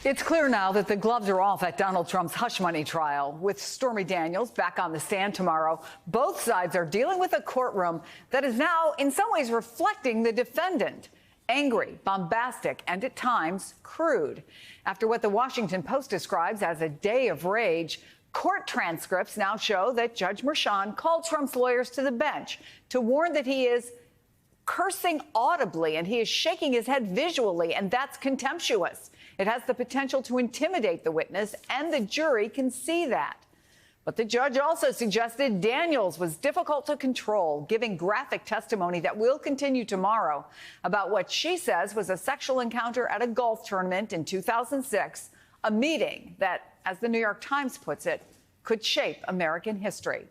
It's clear now that the gloves are off at Donald Trump's hush money trial. With Stormy Daniels back on the stand tomorrow, both sides are dealing with a courtroom that is now, in some ways, reflecting the defendant. Angry, bombastic, and at times crude. After what the Washington Post describes as a day of rage, court transcripts now show that Judge Merchan called Trump's lawyers to the bench to warn that he is cursing audibly and he is shaking his head visually, and that's contemptuous. It has the potential to intimidate the witness, and the jury can see that. But the judge also suggested Daniels was difficult to control, giving graphic testimony that will continue tomorrow about what she says was a sexual encounter at a golf tournament in 2006, a meeting that, as the New York Times puts it, could shape American history.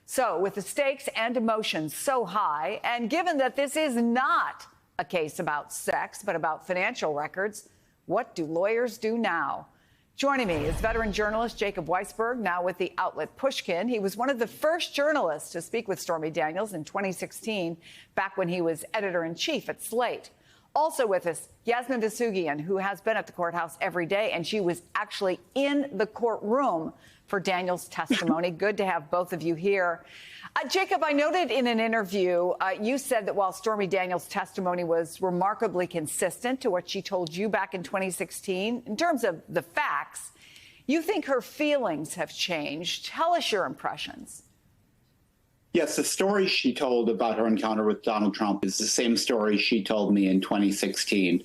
So with the stakes and emotions so high, and given that this is not a case about sex, but about financial records, what do lawyers do now? Joining me is veteran journalist Jacob Weisberg, now with the outlet Pushkin. He was one of the first journalists to speak with Stormy Daniels in 2016, back when he was editor-in-chief at Slate. Also with us, Yasmin Vousoughian, who has been at the courthouse every day, and she was actually in the courtroom for Daniels' testimony. Good to have both of you here. Jacob, I noted in an interview, you said that while Stormy Daniels' testimony was remarkably consistent to what she told you back in 2016, in terms of the facts, you think her feelings have changed. Tell us your impressions. Yes, the story she told about her encounter with Donald Trump is the same story she told me in 2016,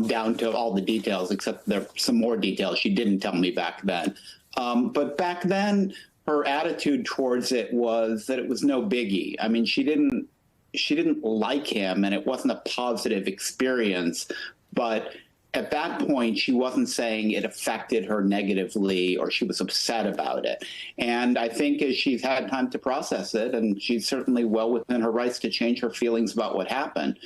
down to all the details, except there are some more details she didn't tell me back then. But back then, her attitude towards it was that it was no biggie. I mean, she didn't like him, and it wasn't a positive experience. But at that point, she wasn't saying it affected her negatively or she was upset about it. And I think as she's had time to process it, and she's certainly well within her rights to change her feelings about what happened,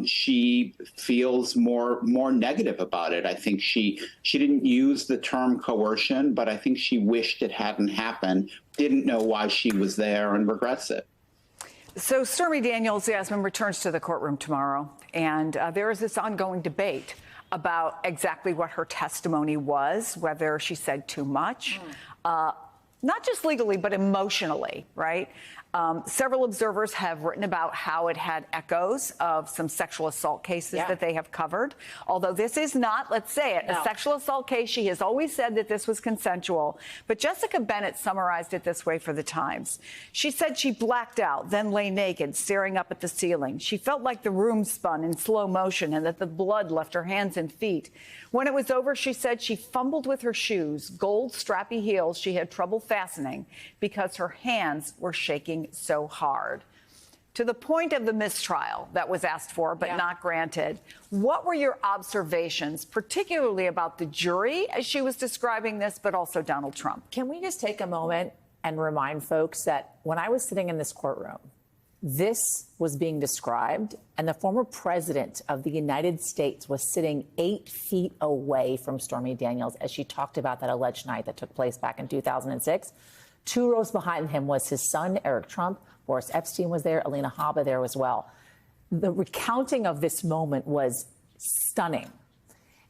she feels more negative about it. I think she didn't use the term coercion, but I think she wished it hadn't happened, didn't know why she was there, and regrets it. So Stormy Daniels, Yasmin, returns to the courtroom tomorrow, and there is this ongoing debate about exactly what her testimony was, whether she said too much, not just legally, but emotionally, right? Several observers have written about how it had echoes of some sexual assault cases that they have covered. Although this is not, let's say it, a sexual assault case. She has always said that this was consensual. But Jessica Bennett summarized it this way for the Times. She said she blacked out, then lay naked, staring up at the ceiling. She felt like the room spun in slow motion and that the blood left her hands and feet. When it was over, she said she fumbled with her shoes, gold strappy heels she had trouble fastening because her hands were shaking so hard. To the point of the mistrial that was asked for but not granted, what were your observations, particularly about the jury as she was describing this, but also Donald Trump? Can we just take a moment and remind folks that when I was sitting in this courtroom, this was being described, and the former president of the United States was sitting 8 feet away from Stormy Daniels as she talked about that alleged night that took place back in 2006. 2 rows behind him was his son, Eric Trump. Boris Epstein was there. Alina Habba there as well. The recounting of this moment was stunning.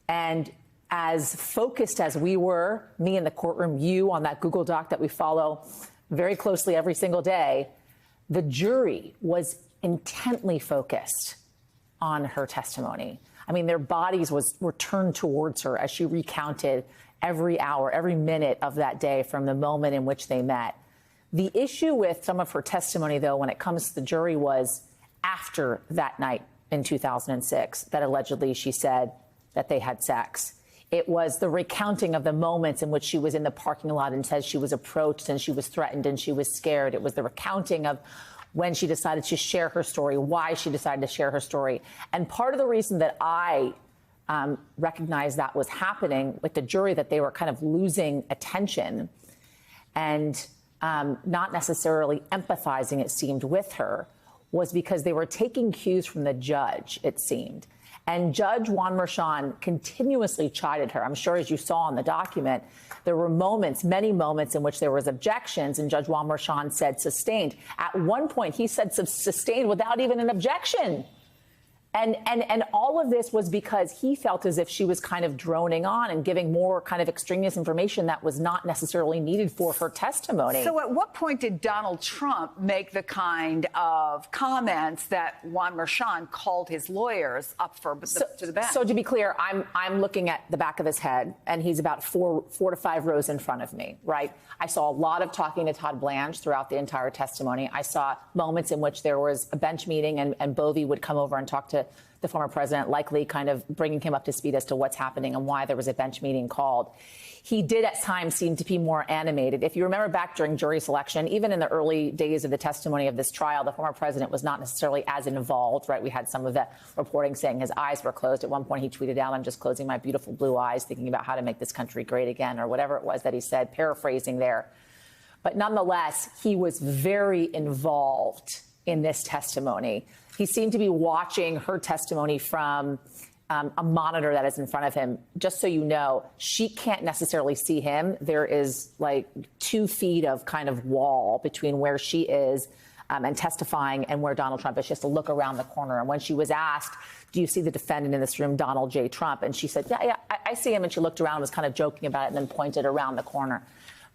And as focused as we were, me in the courtroom, you on that Google Doc that we follow very closely every single day, the jury was intently focused on her testimony. I mean, their bodies were turned towards her as she recounted every hour, every minute of that day from the moment in which they met. The issue with some of her testimony, though, when it comes to the jury was after that night in 2006 that allegedly she said that they had sex. It was the recounting of the moments in which she was in the parking lot and says she was approached and she was threatened and she was scared. It was the recounting of when she decided to share her story, why she decided to share her story. And part of the reason that I recognized that was happening with the jury, that they were kind of losing attention and not necessarily empathizing, it seemed, with her, was because they were taking cues from the judge, it seemed. And Judge Juan Merchan continuously chided her. I'm sure, as you saw in the document, there were moments, many moments, in which there was objections, and Judge Juan Merchan said sustained. At one point, he said sustained without even an objection. And all of this was because he felt as if she was kind of droning on and giving more kind of extraneous information that was not necessarily needed for her testimony. So at what point did Donald Trump make the kind of comments that Juan Merchan called his lawyers up to the bench? So to be clear, I'm looking at the back of his head, and he's about four to five rows in front of me, right? I saw a lot of talking to Todd Blanche throughout the entire testimony. I saw moments in which there was a bench meeting and Bovee would come over and talk to the former president, likely kind of bringing him up to speed as to what's happening and why there was a bench meeting called. He did at times seem to be more animated. If you remember back during jury selection, even in the early days of the testimony of this trial, the former president was not necessarily as involved, right? We had some of the reporting saying his eyes were closed. At one point, he tweeted out, "I'm just closing my beautiful blue eyes, thinking about how to make this country great again," or whatever it was that he said, paraphrasing there. But nonetheless, he was very involved in this testimony. He seemed to be watching her testimony from a monitor that is in front of him. Just so you know, she can't necessarily see him. There is like 2 feet of kind of wall between where she is and testifying and where Donald Trump is. She has to look around the corner. And when she was asked, "Do you see the defendant in this room, Donald J. Trump?" And she said, yeah, I see him. And she looked around and was kind of joking about it and then pointed around the corner.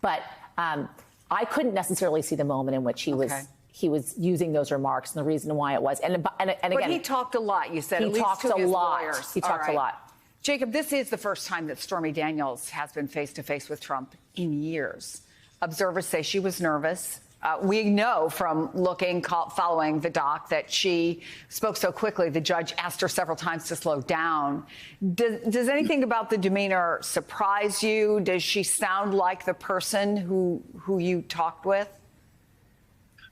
But I couldn't necessarily see the moment in which he was using those remarks and the reason why it was. And again, but he talked a lot. You said he at least talked to a his lot. lawyers. He talked a lot. Jacob, this is the first time that Stormy Daniels has been face to face with Trump in years. Observers say she was nervous. We know from following the doc that she spoke so quickly. The judge asked her several times to slow down. Does anything about the demeanor surprise you? Does she sound like the person who you talked with?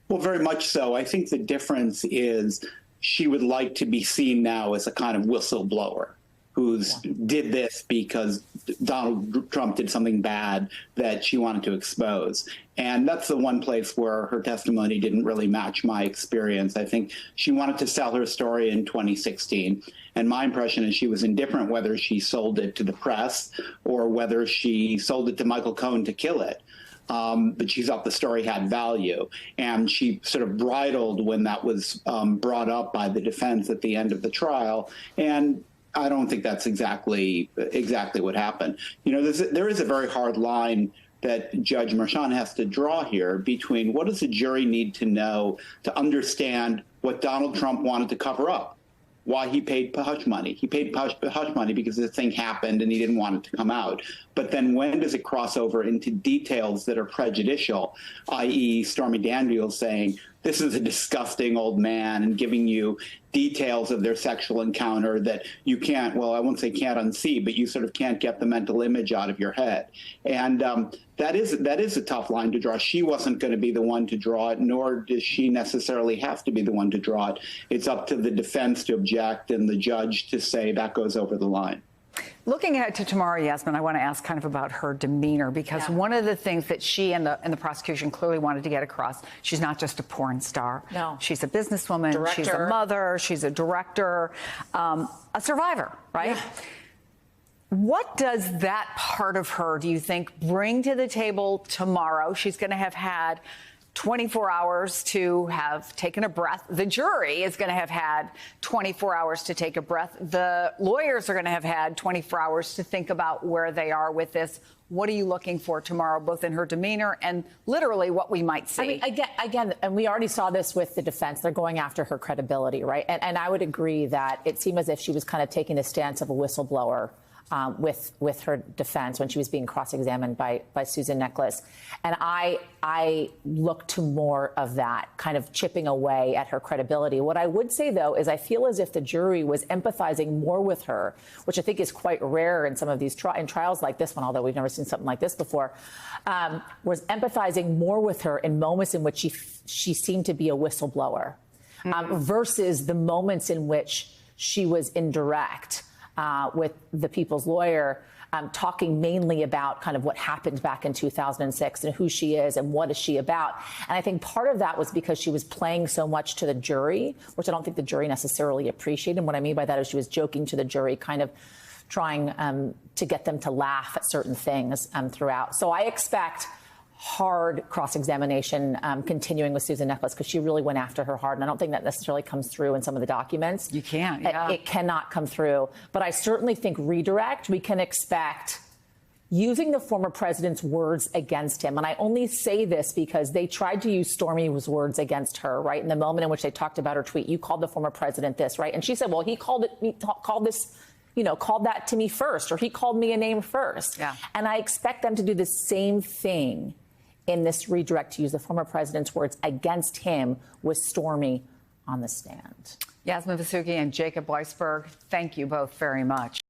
Well, very much so. I think the difference is she would like to be seen now as a kind of whistleblower who's did this because Donald Trump did something bad that she wanted to expose. And that's the one place where her testimony didn't really match my experience. I think she wanted to sell her story in 2016. And my impression is she was indifferent whether she sold it to the press or whether she sold it to Michael Cohen to kill it. But she thought the story had value, and she sort of bridled when that was brought up by the defense at the end of the trial. And I don't think that's exactly what happened. You know, there is a very hard line that Judge Merchan has to draw here between what does a jury need to know to understand what Donald Trump wanted to cover up. Why he paid hush money. He paid hush money because the thing happened and he didn't want it to come out. But then when does it cross over into details that are prejudicial, i.e. Stormy Daniels saying, this is a disgusting old man, and giving you details of their sexual encounter that you can't, well, I won't say can't unsee, but you sort of can't get the mental image out of your head. And that is a tough line to draw. She wasn't going to be the one to draw it, nor does she necessarily have to be the one to draw it. It's up to the defense to object and the judge to say that goes over the line. Looking ahead to tomorrow, Yasmin, I want to ask kind of about her demeanor, because one of the things that she and the prosecution clearly wanted to get across, she's not just a porn star. No. She's a businesswoman. Director. She's a mother. She's a director, a survivor, right? Yeah. What does that part of her, do you think, bring to the table tomorrow? She's going to have had 24 hours to have taken a breath. The jury is going to have had 24 hours to take a breath. The lawyers are going to have had 24 hours to think about where they are with this. What are you looking for tomorrow, both in her demeanor and literally what we might see? I mean, again, and we already saw this with the defense. They're going after her credibility, right? And I would agree that it seemed as if she was kind of taking the stance of a whistleblower with her defense when she was being cross-examined by Susan Necheles. And I look to more of that, kind of chipping away at her credibility. What I would say, though, is I feel as if the jury was empathizing more with her, which I think is quite rare in some of these in trials like this one, although we've never seen something like this before, was empathizing more with her in moments in which she seemed to be a whistleblower versus the moments in which she was indirect. With the people's lawyer, talking mainly about kind of what happened back in 2006 and who she is and what is she about. And I think part of that was because she was playing so much to the jury, which I don't think the jury necessarily appreciated. And what I mean by that is she was joking to the jury, kind of trying to get them to laugh at certain things throughout. So I expect hard cross-examination continuing with Susan Necheles, because she really went after her hard. And I don't think that necessarily comes through in some of the documents. You can't, yeah. It cannot come through. But I certainly think redirect, we can expect using the former president's words against him. And I only say this because they tried to use Stormy's words against her, right? In the moment in which they talked about her tweet, you called the former president this, right? And she said, well, he called that to me first, or he called me a name first. Yeah. And I expect them to do the same thing in this redirect, to use the former president's words against him with Stormy on the stand. Yasmin Vossoughi and Jacob Weisberg, thank you both very much.